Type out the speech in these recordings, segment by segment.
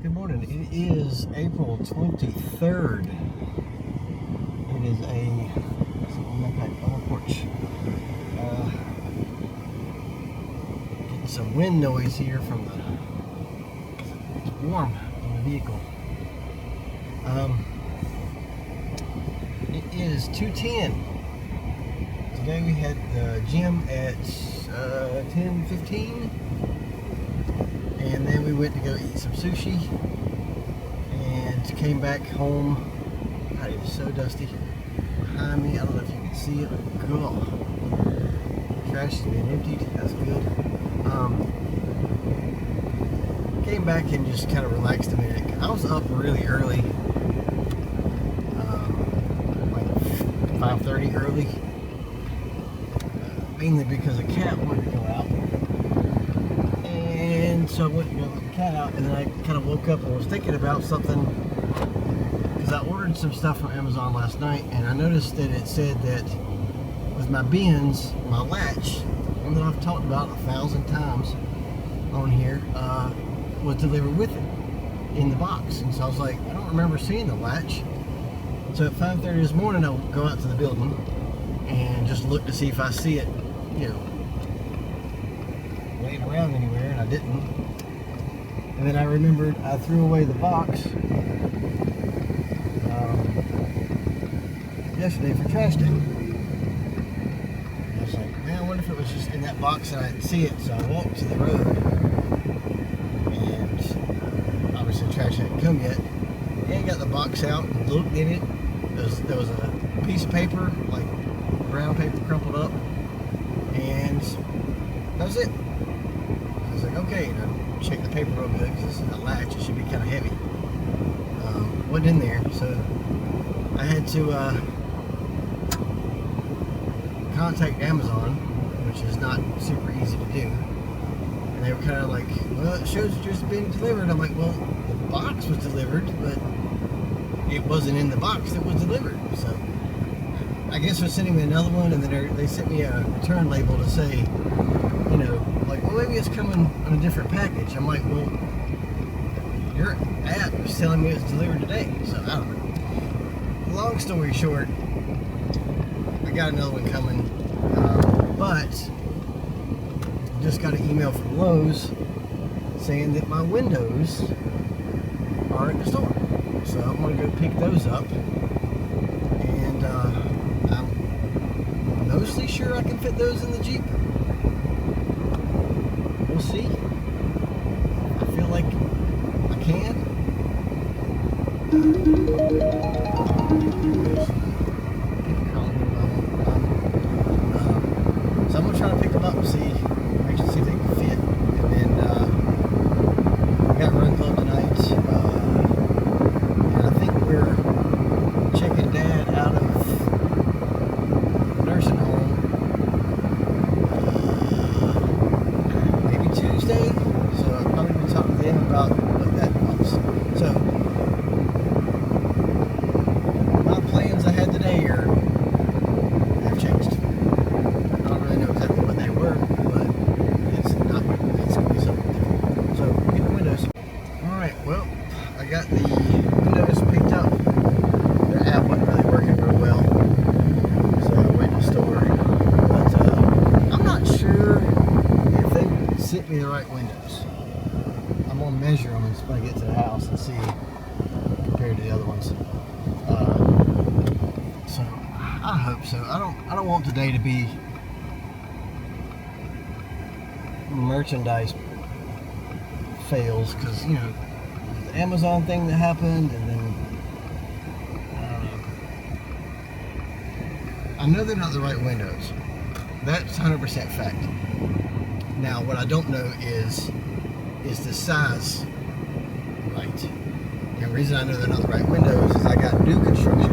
Good morning. It is April 23rd. It is on the porch. Getting some wind noise here from it's warm in the vehicle. It is 2:10. Today we had the gym at 10:15. And then we went to go eat some sushi and came back home. God, it is so dusty behind me. I don't know if you can see it, but God, trash is being emptied. That's good. Came back and just kind of relaxed a minute. I was up really early, like 5:30 early, mainly because a cat wanted to go out. And so I went and let the cat out, and then I kind of woke up and was thinking about something because I ordered some stuff from Amazon last night, and I noticed that it said that with my bins, my latch, one that I've talked about 1,000 times on here, was delivered with it in the box. And so I was like, I don't remember seeing the latch. So at 5:30 this morning, I'll go out to the building and just look to see if I see it, laying around anywhere, and I didn't. And then I remembered I threw away the box yesterday for trash day. And I was like, man, I wonder if it was just in that box and I didn't see it. So I walked to the road, and obviously the trash hadn't come yet. And got the box out and looked in it. There was a piece of paper, like brown paper crumpled up, and that was it. I was like, okay, and I checked the paper real good because it's a latch, it should be kind of heavy. Wasn't in there, so I had to contact Amazon, which is not super easy to do. And they were kind of like, well, it shows it's just been delivered. I'm like, well, the box was delivered, but it wasn't in the box that was delivered. So I guess they're sending me another one, and then they sent me a return label to say, like, well, maybe it's coming on a different package. I'm like, well, your app is telling me it's delivered today, so I don't know. Long story short, I got another one coming, but just got an email from Lowe's saying that my windows are at the store. So I'm going to go pick those up, and I'm mostly sure I can fit those in the Jeep. We'll see. I feel like I can. So I'm going to try to pick them up and see if they can fit. And then we got Run Club tonight. And I think we're checking Dad out of nursing home maybe Tuesday. So I'll probably be talking to them about what that was. So my plans I had today have changed. I don't really know exactly what they were, but it's going to be something different. So get the windows. Alright, well, I got the windows picked up. Their app wasn't really working real well, so I went to the store. But I'm not sure if they sent me the right windows. I'm going to measure them when I get to the house and see compared to the other ones. So I hope so. I don't want today to be merchandise fails, because the Amazon thing that happened, and then I know they're not the right windows. That's 100% fact. Now what I don't know is the size right. And the reason I know they're not the right windows is I got new construction,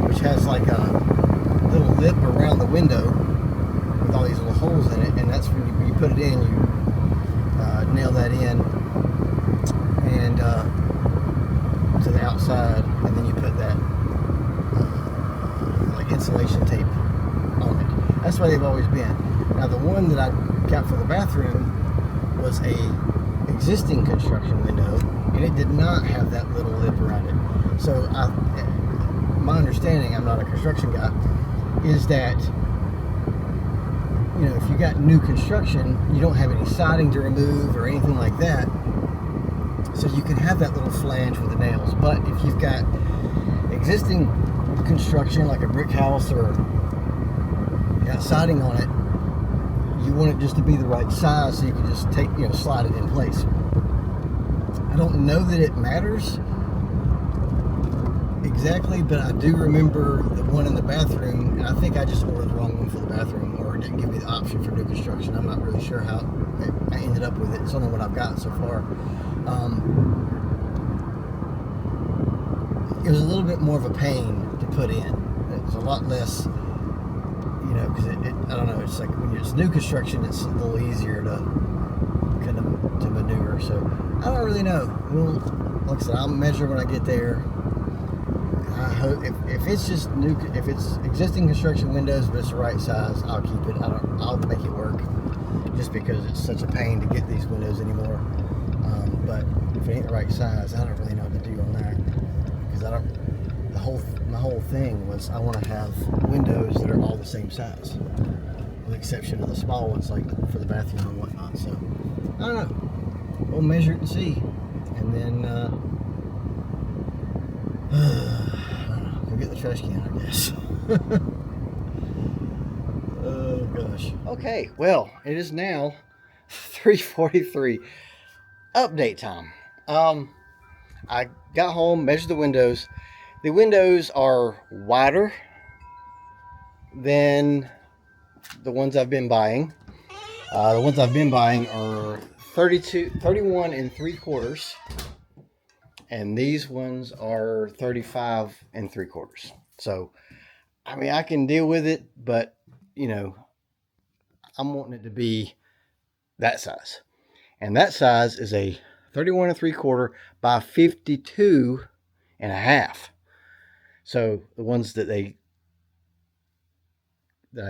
which has like a little lip around the window with all these little holes in it, and that's when you put it in, you nail that in and to the outside, and then you put that like insulation tape on it. That's why they've always been. Now the one that I got for the bathroom was a existing construction window, and it did not have that little lip around it. So my understanding, I'm not a construction guy, is that, you know, if you got new construction, you don't have any siding to remove or anything like that, so you can have that little flange with the nails. But if you've got existing construction, like a brick house, or got siding on it, you want it just to be the right size so you can just take, you know, slide it in place. I don't know that it matters exactly, but I do remember the one in the bathroom, and I think I just ordered the wrong one for the bathroom, or it didn't give me the option for new construction. I'm not really sure how I ended up with it. It's only what I've got so far. It was a little bit more of a pain to put in. It's a lot less, you know, because I don't know, it's like when it's new construction, it's a little easier to kind of to maneuver. So I don't really know. Well, like I said, I'll measure when I get there. I hope if it's just new, if it's existing construction windows but it's the right size, I'll keep it. I'll make it work, just because it's such a pain to get these windows anymore. But if it ain't the right size, I don't really know what to do on that, because I don't. My whole thing was I want to have windows that are all the same size, with the exception of the small ones, like for the bathroom and whatnot. So I don't know. We'll measure it and see, and then go get the trash can, I guess. Oh gosh. Okay, well, it is now 3:43. Update time. I got home, measured the windows. The windows are wider than the ones I've been buying. The ones I've been buying are 31 and 3/4, and these ones are 35 and 3/4. So, I mean, I can deal with it, but, you know, I'm wanting it to be that size. And that size is a 31 and 3/4 by 52 and a half. So the ones that I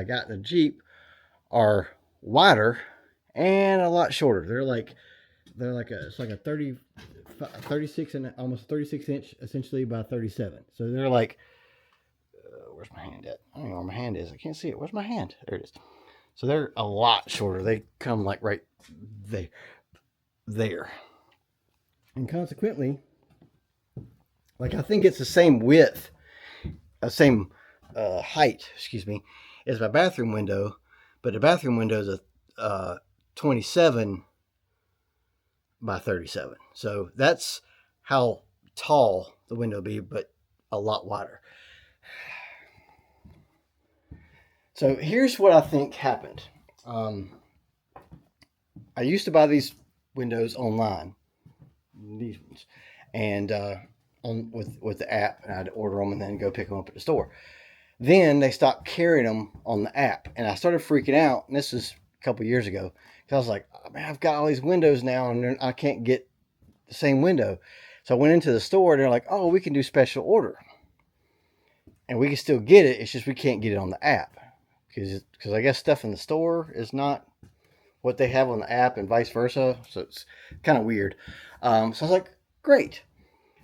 got in the Jeep are wider and a lot shorter. They're like it's like a 36 and almost 36 inch essentially by 37. So they're like, where's my hand at? I don't know where my hand is. I can't see it. Where's my hand? There it is. So they're a lot shorter. They come like right there. And consequently, like, I think it's the same width, same height, excuse me, as my bathroom window, but the bathroom window is a 27 by 37. So that's how tall the window will be, but a lot wider. So here's what I think happened. I used to buy these windows online, these ones, and with the app, and I'd order them and then go pick them up at the store. Then they stopped carrying them on the app, and I started freaking out. And this is a couple years ago, because I was like, oh, man, I've got all these windows now, and I can't get the same window. So I went into the store, and they're like, oh, we can do special order, and we can still get it. It's just we can't get it on the app, because I guess stuff in the store is not what they have on the app, and vice versa. So it's kind of weird. So I was like, great.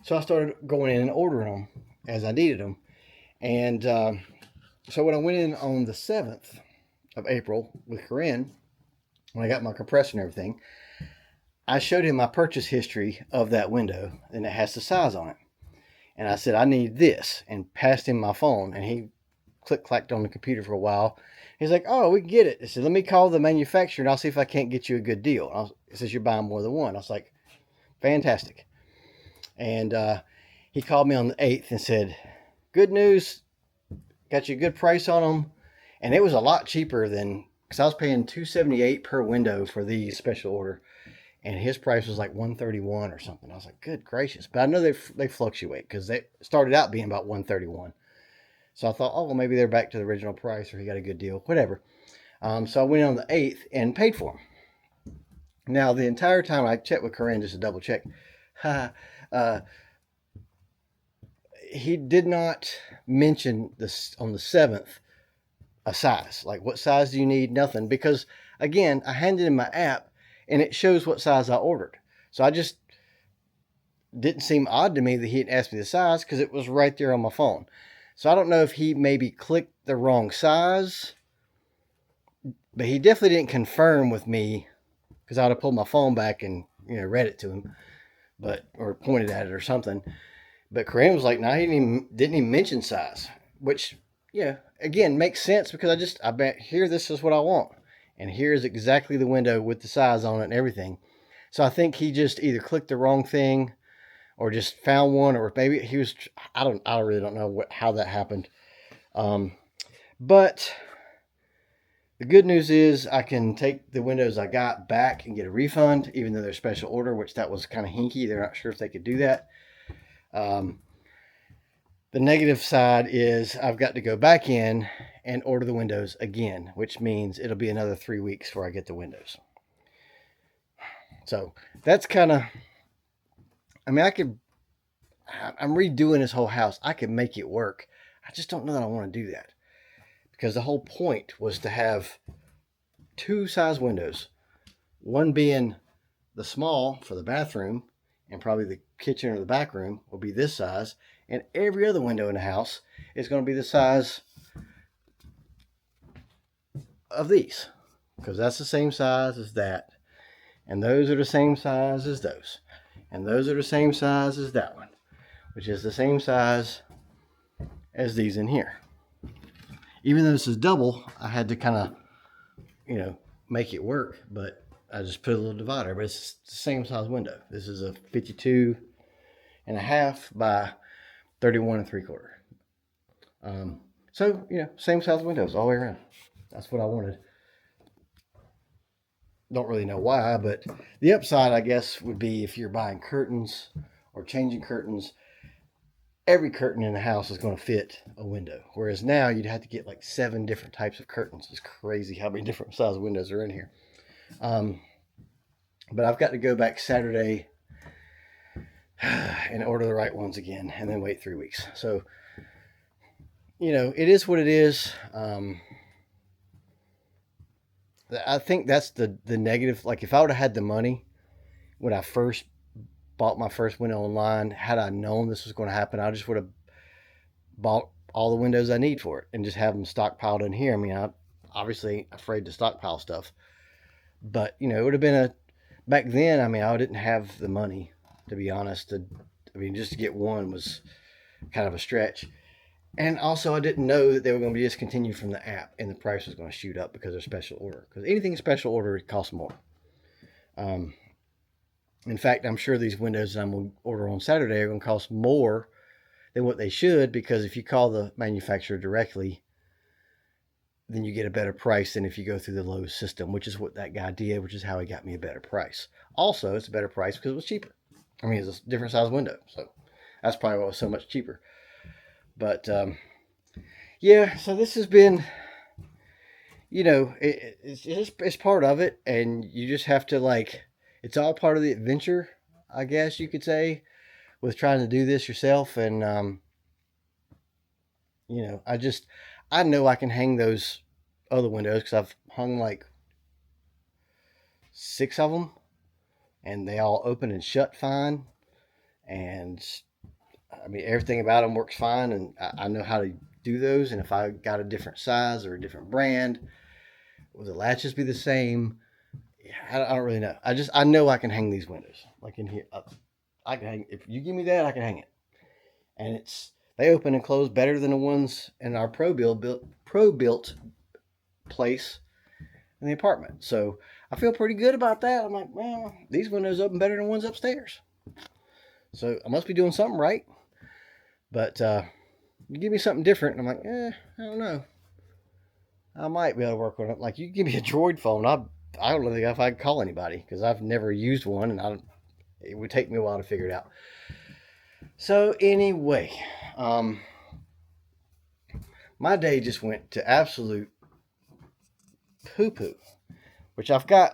So I started going in and ordering them as I needed them. And so when I went in on the 7th of April with Corinne, when I got my compressor and everything, I showed him my purchase history of that window, and it has the size on it. And I said, I need this, and passed him my phone, and he click-clacked on the computer for a while. He's like, oh, we can get it. I said, let me call the manufacturer, and I'll see if I can't get you a good deal. He says, you're buying more than one. I was like, fantastic. And he called me on the 8th and said, good news, got you a good price on them. And it was a lot cheaper than, because I was paying $278 per window for these special order, and his price was like $131 or something. I was like, good gracious. But I know they fluctuate, because they started out being about $131. So I thought, oh, well, maybe they're back to the original price, or he got a good deal, whatever. So I went on the 8th and paid for them. Now, the entire time I checked with Corinne just to double check, he did not mention this on the 7th a size. Like, what size do you need? Nothing. Because, again, I handed him my app, and it shows what size I ordered. So I just didn't seem odd to me that he had asked me the size because it was right there on my phone. So I don't know if he maybe clicked the wrong size, but he definitely didn't confirm with me because I would have pulled my phone back and read it to him, or pointed at it or something. But Kareem was like, "No, he didn't even mention size," which again makes sense because I bet here this is what I want, and here's exactly the window with the size on it and everything. So I think he just either clicked the wrong thing or just found one, or maybe he was. I really don't know how that happened. But the good news is I can take the windows I got back and get a refund, even though they're special order, which that was kind of hinky. They're not sure if they could do that. The negative side is I've got to go back in and order the windows again, which means it'll be another 3 weeks before I get the windows. So that's kind of, I'm redoing this whole house. I could make it work. I just don't know that I want to do that because the whole point was to have 2 size windows, one being the small for the bathroom and probably the kitchen or the back room will be this size, and every other window in the house is going to be the size of these because that's the same size as that, and those are the same size as those, and those are the same size as that one, which is the same size as these in here. Even though this is double, I had to kind of, make it work, but I just put a little divider, but it's the same size window. This is a 52 and a half by 31 and 3/4. So, same size windows all the way around. That's what I wanted. Don't really know why, but the upside, I guess, would be if you're buying curtains or changing curtains, every curtain in the house is going to fit a window. Whereas now you'd have to get like 7 different types of curtains. It's crazy how many different size windows are in here. But I've got to go back Saturday and order the right ones again and then wait 3 weeks. So, it is what it is. I think that's the negative. Like if I would have had the money when I first bought my first window online, had I known this was going to happen, I just would have bought all the windows I need for it and just have them stockpiled in here. I mean, I'm obviously afraid to stockpile stuff, but it would have been back then. I mean, I didn't have the money, to be honest. Just to get one was kind of a stretch. And also, I didn't know that they were going to be discontinued from the app and the price was going to shoot up because they're special order. Because anything special order, it costs more. In fact, I'm sure these windows that I'm going to order on Saturday are going to cost more than what they should, because if you call the manufacturer directly, then you get a better price than if you go through the Lowe's system, which is what that guy did, which is how he got me a better price. Also, it's a better price because it was cheaper. I mean, it's a different size window, so that's probably why it was so much cheaper. But yeah, so this has been, it's part of it, and you just have to it's all part of the adventure, I guess you could say, with trying to do this yourself. And I know I can hang those other windows because I've hung like 6 of them, and they all open and shut fine, and I mean, everything about them works fine, and I know how to do those. And if I got a different size or a different brand, will the latches be the same? I don't really know. I know I can hang these windows. Like in here, I can hang. If you give me that, I can hang it. And they open and close better than the ones in our pro built place in the apartment. So I feel pretty good about that. I'm like, well, these windows open better than ones upstairs. So I must be doing something right. But you give me something different, and I'm like, I don't know. I might be able to work on it. Like, you give me a Droid phone, I don't know if I can call anybody because I've never used one, and it would take me a while to figure it out. So anyway, my day just went to absolute poo-poo, which I've got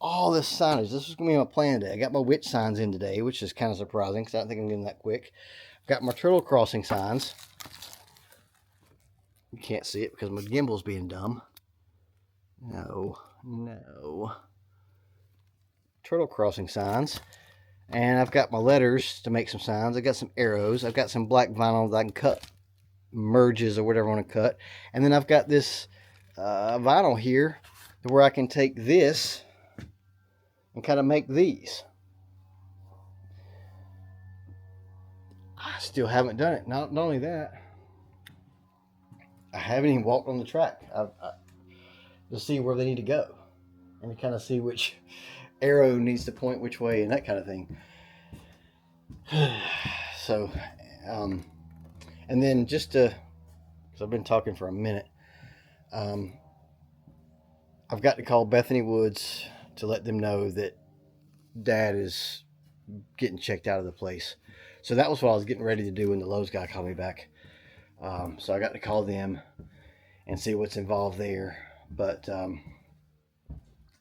all this signage. This was going to be my plan today. I got my witch signs in today, which is kind of surprising because I don't think I'm getting that quick. I've got my turtle crossing signs. You can't see it because my gimbal's being dumb. No. turtle crossing signs. And I've got my letters to make some signs. I've got some arrows. I've got some black vinyl that I can cut merges or whatever I want to cut. And then I've got this vinyl here where I can take this and kind of make these. I still haven't done it. Not only that, I haven't even walked on the track to see where they need to go and to kind of see which arrow needs to point which way and that kind of thing. So, and then just to, because I've been talking for a minute, I've got to call Bethany Woods to let them know that Dad is getting checked out of the place. So that was what I was getting ready to do when the Lowe's guy called me back. So I got to call them and see what's involved there. But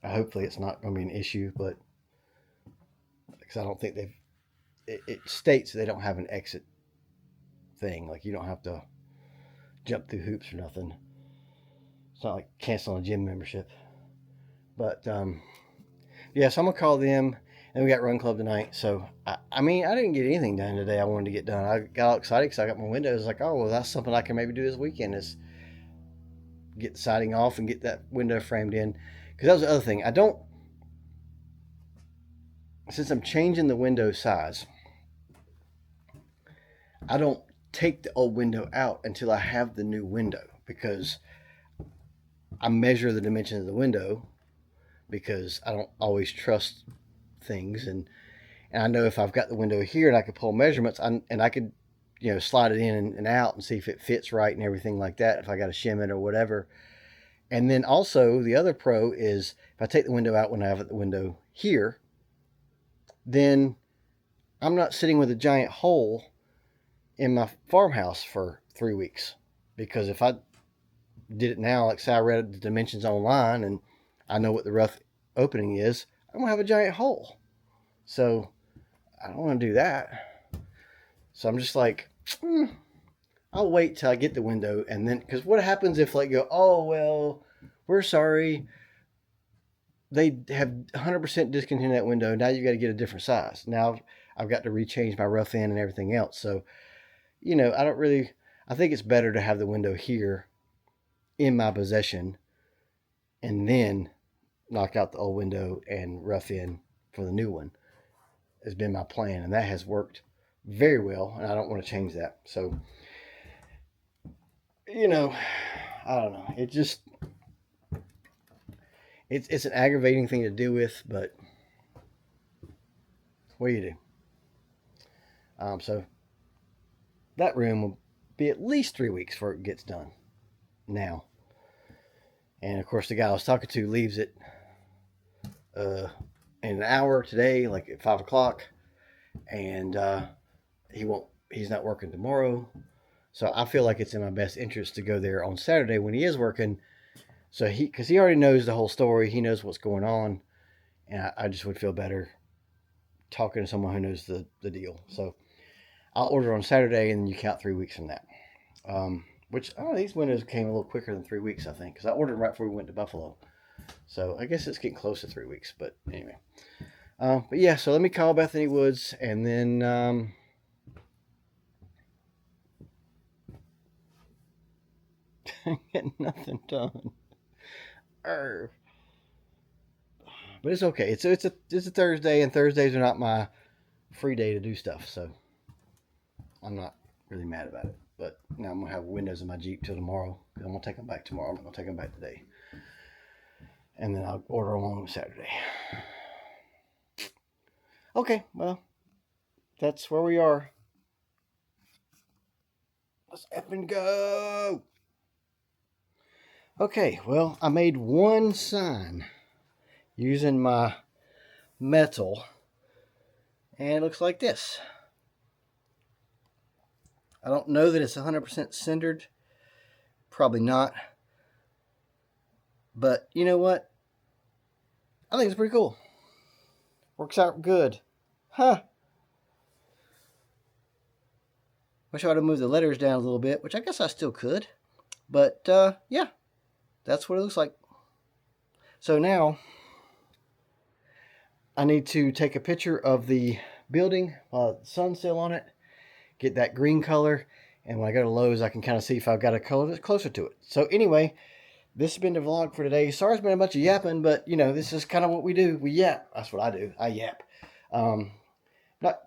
hopefully it's not going to be an issue. But because I don't think it states they don't have an exit thing. Like you don't have to jump through hoops or nothing. It's not like canceling a gym membership. But yeah, so I'm going to call them. And we got Run Club tonight. So, I mean, I didn't get anything done today I wanted to get done. I got all excited because I got my windows. Like, oh, well, that's something I can maybe do this weekend is get the siding off and get that window framed in. Because that was the other thing. Since I'm changing the window size, I don't take the old window out until I have the new window. Because I measure the dimensions of the window because I don't always trust things, and I know if I've got the window here and I could pull measurements and I could, you know, slide it in and out and see if it fits right and everything like that, if I got to shim it or whatever. And then also the other pro is if I take the window out when I have the window here, then I'm not sitting with a giant hole in my farmhouse for 3 weeks. Because if I did it now, like say I read the dimensions online and I know what the rough opening is, I'm gonna have a giant hole. So I don't want to do that. So I'm just like, I'll wait till I get the window, and then because what happens if like go, oh well, we're sorry, they have 100% discontinued that window. Now you got to get a different size. Now I've got to rechange my rough end and everything else. So you know, I think it's better to have the window here in my possession, and then knock out the old window and rough in for the new one has been my plan, and that has worked very well, and I don't want to change that. So you know, I don't know, it just it's an aggravating thing to deal with, but what do you do? So that room will be at least 3 weeks before it gets done now. And of course the guy I was talking to leaves it in an hour today, like at 5 o'clock, and he's not working tomorrow. So I feel like it's in my best interest to go there on Saturday when he is working. So because he already knows the whole story, he knows what's going on, and I just would feel better talking to someone who knows the deal. So I'll order on Saturday, and then you count 3 weeks from that. Which, I don't know, these windows came a little quicker than 3 weeks, I think, because I ordered right before we went to Buffalo. So I guess it's getting close to 3 weeks, but anyway. But yeah, so let me call Bethany Woods, and then get nothing done. But it's okay. It's a Thursday, and Thursdays are not my free day to do stuff, so I'm not really mad about it. But now I'm gonna have windows in my Jeep till tomorrow. I'm gonna take them back tomorrow. I'm not gonna take them back today, and then I'll order them on Saturday. Okay, well, that's where we are. Let's effing go. Okay, well, I made one sign using my metal, and it looks like this. I don't know that it's 100% centered. Probably not. But you know what? I think it's pretty cool. Works out good. Huh. Wish I would have moved the letters down a little bit, which I guess I still could. But, yeah. That's what it looks like. So now, I need to take a picture of the building while the sun's still on it, get that green color, and when I go to Lowe's, I can kind of see if I've got a color that's closer to it. So anyway, this has been the vlog for today. Sorry it's been a bunch of yapping, but you know, this is kind of what we do. We yap. That's what I do. I yap. Not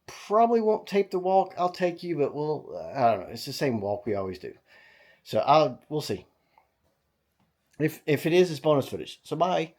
probably won't tape the walk. I'll take you, but I don't know. It's the same walk we always do. So we'll see. If it is, it's bonus footage. So bye.